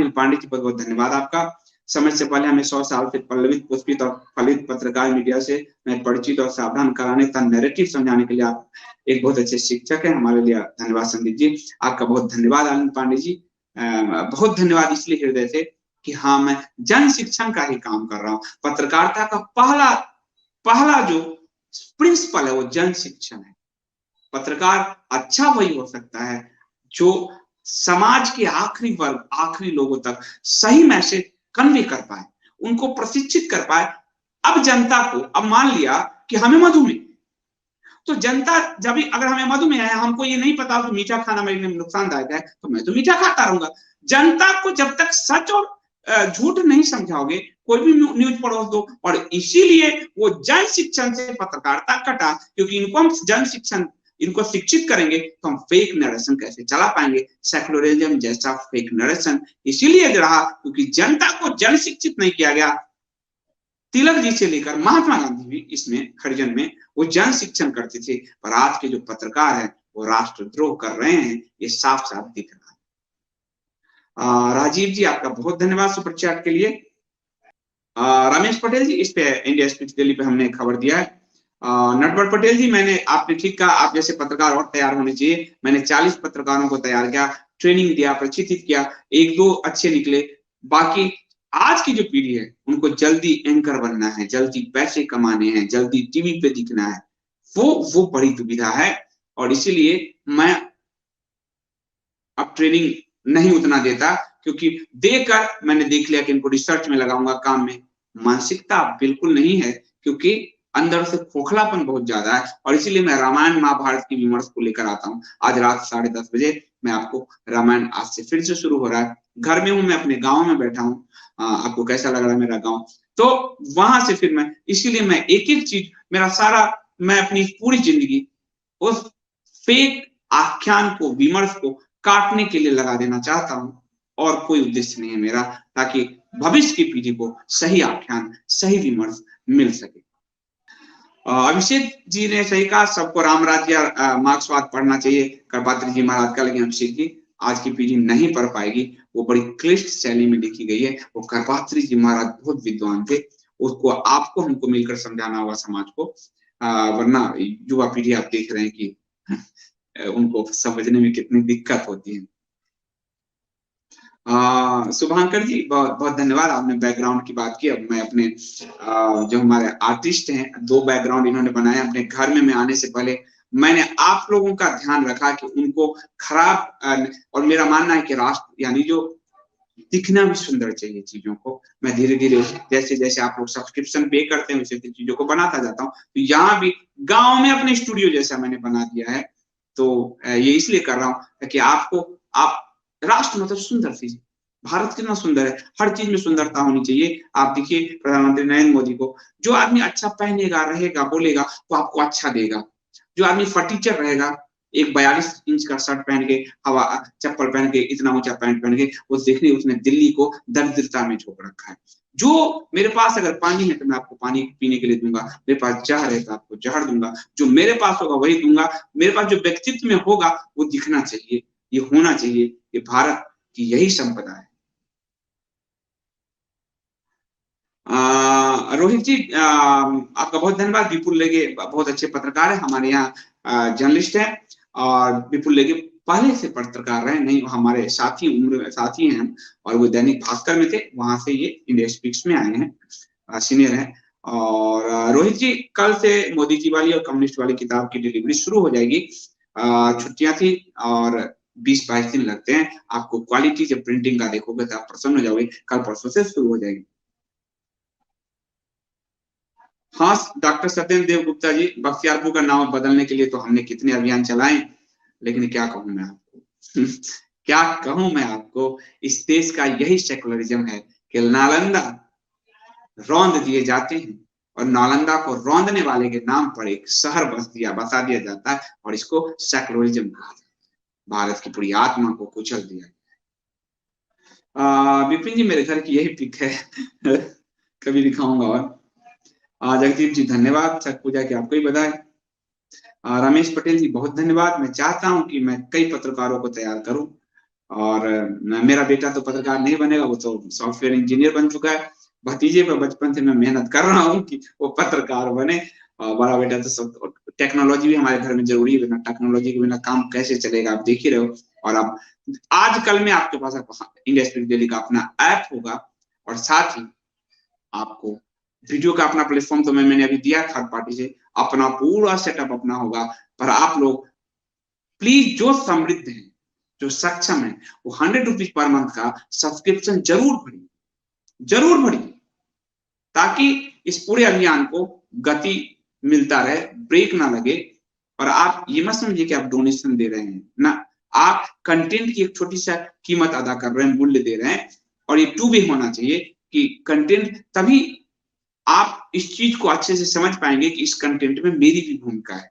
अनिल पांडे जी, बहुत बहुत धन्यवाद आपका। समय से पहले हमें 100 साल से पल्लवित, पुष्पित और फलित पत्रकार मीडिया से मैं परिचित और सावधान कराने तथा नैरेटिव समझाने के लिए आप एक बहुत अच्छे शिक्षक हैं। हमारे लिए धन्यवाद संदीप जी, आपका बहुत धन्यवाद अनिल पांडे जी। बहुत धन्यवाद इसलिए हृदय से कि हाँ, मैं जन शिक्षण का ही काम कर रहा हूँ। पत्रकारिता का पहला जो प्रिंसिपल है वो जन शिक्षण है। पत्रकार अच्छा वही हो सकता है जो समाज के आखिरी वर्ग, आखिरी लोगों तक सही मैसेज कन्वे कर पाए, उनको प्रशिक्षित कर पाए। अब जनता को, अब मान लिया कि हमें मधुमेह, तो जनता जब अगर हमें मधुमेह है, हमको ये नहीं पता कि मीठा खाना मेरे लिए नुकसानदायक है, तो मैं तो मीठा खाता रहूंगा। जनता को जब तक सच और झूठ नहीं समझाओगे, कोई भी न्यूज पढ़ोस दो। और इसीलिए वो जन शिक्षण से पत्रकारिता कटा, क्योंकि इनको हम जन शिक्षण, इनको शिक्षित करेंगे तो हम फेक नरेशन कैसे चला पाएंगे, सेक्युलरिज्म जैसा फेक नरेशन इसीलिए रहा क्योंकि जनता को जन शिक्षित नहीं किया गया। तिलक जी से लेकर महात्मा गांधी भी इसमें हरिजन में वो जन शिक्षण करते थे, पर आज के जो पत्रकार हैं वो राष्ट्रद्रोह कर रहे हैं, ये साफ साफ दिख रहा है। राजीव जी, आपका बहुत धन्यवाद सुपर चैट के लिए। रमेश पटेल जी, इस पे इंडिया स्पीच दिल्ली पे हमने खबर दिया है। नटवर पटेल जी, मैंने, आपने ठीक कहा, आप जैसे पत्रकार और तैयार होने चाहिए। मैंने 40 पत्रकारों को तैयार किया, ट्रेनिंग दिया, प्रशिक्षित किया, 1-2 अच्छे निकले। बाकी आज की जो पीढ़ी है उनको जल्दी एंकर बनना है, जल्दी पैसे कमाने हैं, जल्दी टीवी पे दिखना है, वो बड़ी दुविधा है। और इसीलिए मैं अब ट्रेनिंग नहीं उतना देता, क्योंकि देकर मैंने देख लिया कि इनको रिसर्च में लगाऊंगा, काम में मानसिकता बिल्कुल नहीं है, क्योंकि अंदर से खोखलापन बहुत ज्यादा है। और इसीलिए मैं रामायण महाभारत की विमर्श को लेकर आता हूँ। आज रात 10:30 बजे मैं आपको रामायण, आज से फिर से शुरू हो रहा है। घर में हूँ, मैं अपने गांव में बैठा हूँ। आपको कैसा लग रहा है मेरा गांव? तो वहां से फिर मैं, इसीलिए मैं एक एक चीज, मेरा सारा, मैं अपनी पूरी जिंदगी उस फेक आख्यान को, विमर्श को काटने के लिए लगा देना चाहता हूं, और कोई उद्देश्य नहीं है मेरा, ताकि भविष्य की पीढ़ी को सही आख्यान, सही विमर्श मिल सके। अभिषेक जी ने सही कहा, सबको राम राज्य या मार्क्सवाद पढ़ना चाहिए करपात्री जी महाराज का, लेकिन अभिषेक जी आज की पीढ़ी नहीं पढ़ पाएगी, वो बड़ी क्लिष्ट शैली में लिखी गई है। वो करपात्री जी महाराज बहुत विद्वान थे, उसको आपको हमको मिलकर समझाना होगा समाज को, वरना युवा पीढ़ी आप देख रहे हैं कि उनको समझने में कितनी दिक्कत होती है। शुभांकर जी, बहुत बहुत धन्यवाद, आपने बैकग्राउंड की बात की। अब मैं अपने जो हमारे आर्टिस्ट हैं, 2 बैकग्राउंड इन्होंने बनाए अपने घर में। मैं आने से पहले मैंने आप लोगों का ध्यान रखा कि उनको खराब, और मेरा मानना है कि राष्ट्र, यानी जो दिखना भी सुंदर चाहिए चीजों को, मैं धीरे धीरे जैसे जैसे आप लोग सब्सक्रिप्शन पे करते हैं वैसे चीजों को बनाता जाता हूँ। तो यहाँ भी गांव में अपने स्टूडियो जैसा मैंने बना दिया है। तो ये इसलिए कर रहा हूँ ताकि आपको, आप, राष्ट्र मतलब सुंदर चीज, भारत कितना सुंदर है, हर चीज में सुंदरता होनी चाहिए। आप देखिए प्रधानमंत्री नरेंद्र मोदी को, जो आदमी अच्छा पहनेगा, रहेगा, बोलेगा, वो आपको अच्छा देगा। जो आदमी फटीचर रहेगा, एक 42 इंच का शर्ट पहन के, हवा चप्पल पहन के, इतना ऊंचा पैंट पहन के, वो देखिए उसने दिल्ली को दरिद्रता में झोंक रखा है। जो मेरे पास अगर पानी है तो मैं आपको पानी पीने के लिए दूंगा, मेरे पास जहर है तो आपको जहर दूंगा, जो मेरे पास होगा वही दूंगा। मेरे पास जो व्यक्तित्व में होगा वो दिखना चाहिए, ये होना चाहिए, ये भारत की यही संपदा है। रोहित जी, आपका बहुत धन्यवाद। विपुल लेगे बहुत अच्छे पत्रकार है, हमारे यहाँ जर्नलिस्ट है, और विपुल लेगे पहले से पत्रकार रहे, नहीं हमारे साथी, उम्र साथी हैं, और वो दैनिक भास्कर में थे, वहां से ये इंडिया स्पीक्स में आए हैं, सीनियर है। और रोहित जी, कल से मोदी जी वाली और कम्युनिस्ट वाली किताब की डिलीवरी शुरू हो जाएगी। छुट्टियां थी और 20-22 दिन लगते हैं। आपको क्वालिटी जब प्रिंटिंग का देखोगे तो आप प्रसन्न हो जाओगे। कल परसों से शुरू हो जाएगी। हाँ, डॉक्टर सत्येंद्र देव गुप्ता जी, बख्तियारपुर का नाम बदलने के लिए तो हमने कितने अभियान चलाए, लेकिन क्या कहूं मैं आपको क्या कहूं मैं आपको, इस देश का यही सेकुलरिज्म है कि नालंदा रौंद दिए जाते हैं, और नालंदा को रौंदने वाले के नाम पर एक शहर बसा दिया जाता है, और इसको सेकुलरिज्म कहा जाता है। भारत की पूरी आत्मा को कुचल दिया। विपिन जी, मेरे घर की यही पिक है कभी दिखाऊंगा। और जगदीप जी धन्यवाद, छठ पूजा की आपको ही बधाई। रमेश पटेल जी बहुत धन्यवाद। मैं चाहता हूं कि मैं कई पत्रकारों को तैयार करूं, और मेरा बेटा तो पत्रकार नहीं बनेगा, वो तो सॉफ्टवेयर इंजीनियर बन चुका है। भतीजे पे बचपन से मैं मेहनत कर रहा हूँ कि वो पत्रकार बने। और बड़ा बेटा तो सब, टेक्नोलॉजी भी हमारे घर में जरूरी है, बिना टेक्नोलॉजी के बिना काम कैसे चलेगा, आप देख ही रहे हो। और आप आजकल में आपके पास इंडिया स्पिरिट डेली का अपना ऐप होगा, और साथ ही आपको वीडियो का अपना प्लेटफॉर्म तो मैंने अभी दिया थर्ड पार्टी से, अपना पूरा सेटअप अपना होगा। पर आप लोग प्लीज, जो समृद्ध है, जो सक्षम है, वो 100 रुपीज पर मंथ का सब्सक्रिप्शन जरूर भरिए, जरूर भरिए, ताकि इस पूरे अभियान को गति मिलता रहे, ब्रेक ना लगे। और आप ये मत समझिए कि आप डोनेशन दे रहे हैं ना, आप कंटेंट की एक छोटी सा कीमत अदा कर रहे हैं, मूल्य दे रहे हैं। और ये टू वे होना चाहिए कि कंटेंट, तभी आप इस चीज को अच्छे से समझ पाएंगे कि इस कंटेंट में मेरी भी भूमिका है।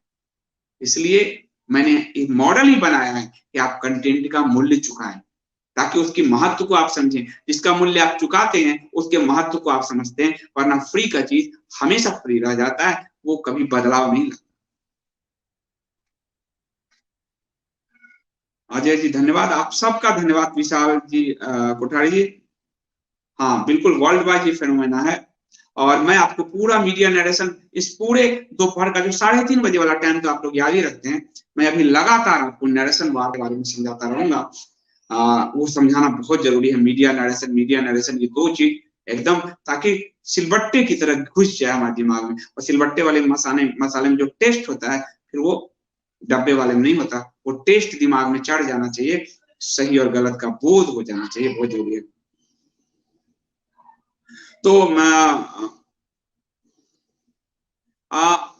इसलिए मैंने एक मॉडल ही बनाया है कि आप कंटेंट का मूल्य चुकाएं, ताकि उसके महत्व को आप समझें। जिसका मूल्य आप चुकाते हैं उसके महत्व को आप समझते हैं, वरना फ्री का चीज हमेशा फ्री रह जाता है, वो कभी बदलाव नहीं लाता। अजय जी धन्यवाद, आप सबका धन्यवाद। विशाल जी कोठारी जी, हाँ बिल्कुल वर्ल्ड वाइड ये फेनोमेना है। और मैं आपको पूरा मीडिया नरेशन, इस पूरे दोपहर का जो 3:30 बजे वाला टाइम तो आप लोग याद ही रखते हैं, मैं अभी लगातार आपको नरेशन वार के बारे में समझाता रहूंगा। वो समझाना बहुत जरूरी है, मीडिया नरेशन ये दो चीज एकदम, ताकि सिलबट्टे की तरह घुस जाए हमारे दिमाग में। और सिलबट्टे वाले मसाले में जो टेस्ट होता है, फिर वो डब्बे वाले में नहीं होता, वो टेस्ट दिमाग में चढ़ जाना चाहिए, सही और गलत का बोध हो जाना चाहिए, बहुत जरूरी है। तो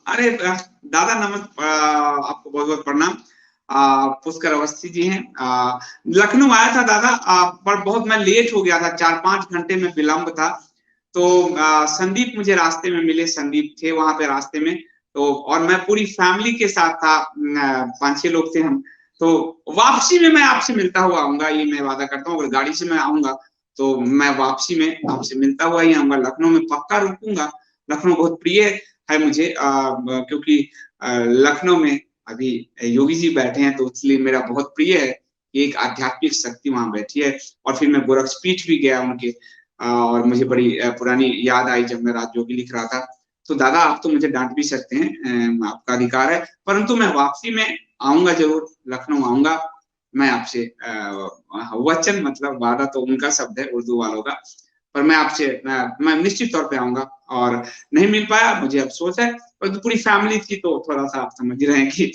अरे दादा आपको बहुत बहुत प्रणाम। पुष्कर अवस्थी जी हैं, लखनऊ आया था दादा, पर बहुत मैं लेट हो गया था, 4-5 घंटे में विलंब था। तो संदीप मुझे रास्ते में मिले, संदीप थे वहां पे रास्ते में। तो और मैं पूरी फैमिली के साथ था, 5-6 लोग थे हम। तो वापसी में मैं आपसे मिलता हुआ आऊंगा, ये मैं वादा करता हूँ। अगर गाड़ी से मैं आऊंगा तो मैं वापसी में आपसे मिलता हुआ ही आऊंगा, लखनऊ में पक्का रुकूंगा। लखनऊ बहुत प्रिय है मुझे, क्योंकि लखनऊ में अभी योगी जी बैठे हैं, तो इसलिए मेरा बहुत प्रिय है कि एक आध्यात्मिक शक्ति वहां बैठी है। और फिर मैं गोरक्षपीठ भी गया उनके, और मुझे बड़ी पुरानी याद आई जब मैं राजयोगी लिख रहा था। तो दादा आप तो मुझे डांट भी सकते हैं, आपका अधिकार है, परंतु मैं वापसी में आऊंगा जरूर, लखनऊ आऊंगा। मैं आपसे वचन, मतलब वादा तो उनका शब्द है उर्दू वालों का, पर मैं आपसे मैं निश्चित तौर पे आऊंगा। और नहीं मिल पाया, मुझे अफसोस है, पर तो पूरी फैमिली थी तो थोड़ा सा आप समझ रहे हैं कि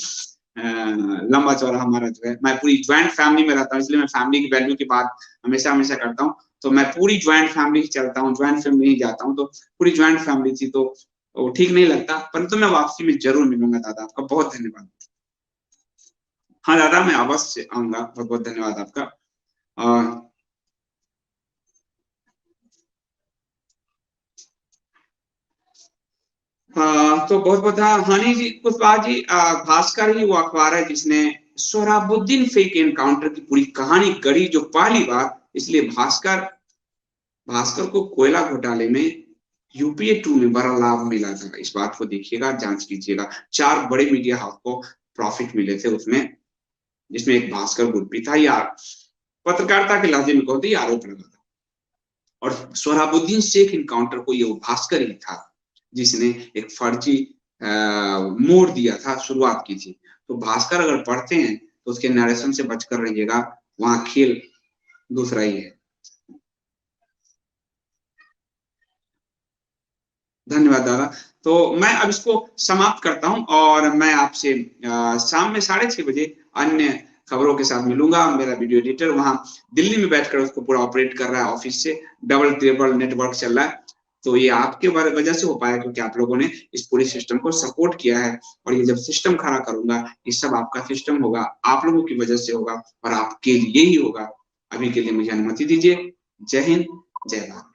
लंबा चौड़ा हमारा जो है, मैं पूरी ज्वाइंट फैमिली में रहता हूँ, इसलिए मैं फैमिली की वैल्यू की बात हमेशा हमेशा करता हूँ। तो मैं पूरी ज्वाइंट फैमिली चलता हूँ, ज्वाइंट फैमिली ही जाता हूँ, तो पूरी ज्वाइंट फैमिली थी तो वो ठीक नहीं लगता। परंतु मैं वापसी में जरूर मिलूंगा दादा, आपका बहुत धन्यवाद। हाँ दादा मैं अवश्य आऊंगा, बहुत बहुत धन्यवाद आपका। और तो बहुत बहुत हानि जी, कुशवाहा जी, भास्कर ही वो अखबार है जिसने सोहराबुद्दीन फेक एनकाउंटर की पूरी कहानी गढ़ी, जो पहली बार। इसलिए भास्कर भास्कर को कोयला घोटाले में यूपीए 2 में बड़ा लाभ मिला था, इस बात को देखिएगा, जांच कीजिएगा। 4 बड़े मीडिया हाउस को प्रॉफिट मिले थे उसमें, जिसमें एक भास्कर ग्रुप भी था। यार पत्रकारिता के लहजे में कहते आरोप लगा था। और सोहराबुद्दीन शेख इनकाउंटर को ये भास्कर ही था जिसने एक फर्जी मोड़ दिया था, शुरुआत की थी। तो भास्कर अगर पढ़ते हैं तो उसके नरेशन से बचकर रहिएगा, वहां खेल दूसरा ही है। धन्यवाद दादा। तो मैं अब इसको समाप्त करता हूं, और मैं आपसे शाम में 6:30 बजे अन्य खबरों के साथ मिलूंगा। मेरा वीडियो एडिटर वहां दिल्ली में बैठकर उसको पूरा ऑपरेट कर रहा है, ऑफिस से डबल ट्रिपल नेटवर्क चल रहा है। तो ये आपके वजह से हो पाया, क्योंकि आप लोगों ने इस पूरे सिस्टम को सपोर्ट किया है। और ये जब सिस्टम खड़ा करूंगा, ये सब आपका सिस्टम होगा, आप लोगों की वजह से होगा, और आपके लिए ही होगा। अभी के लिए मुझे अनुमति दीजिए। जय हिंद, जय भारत।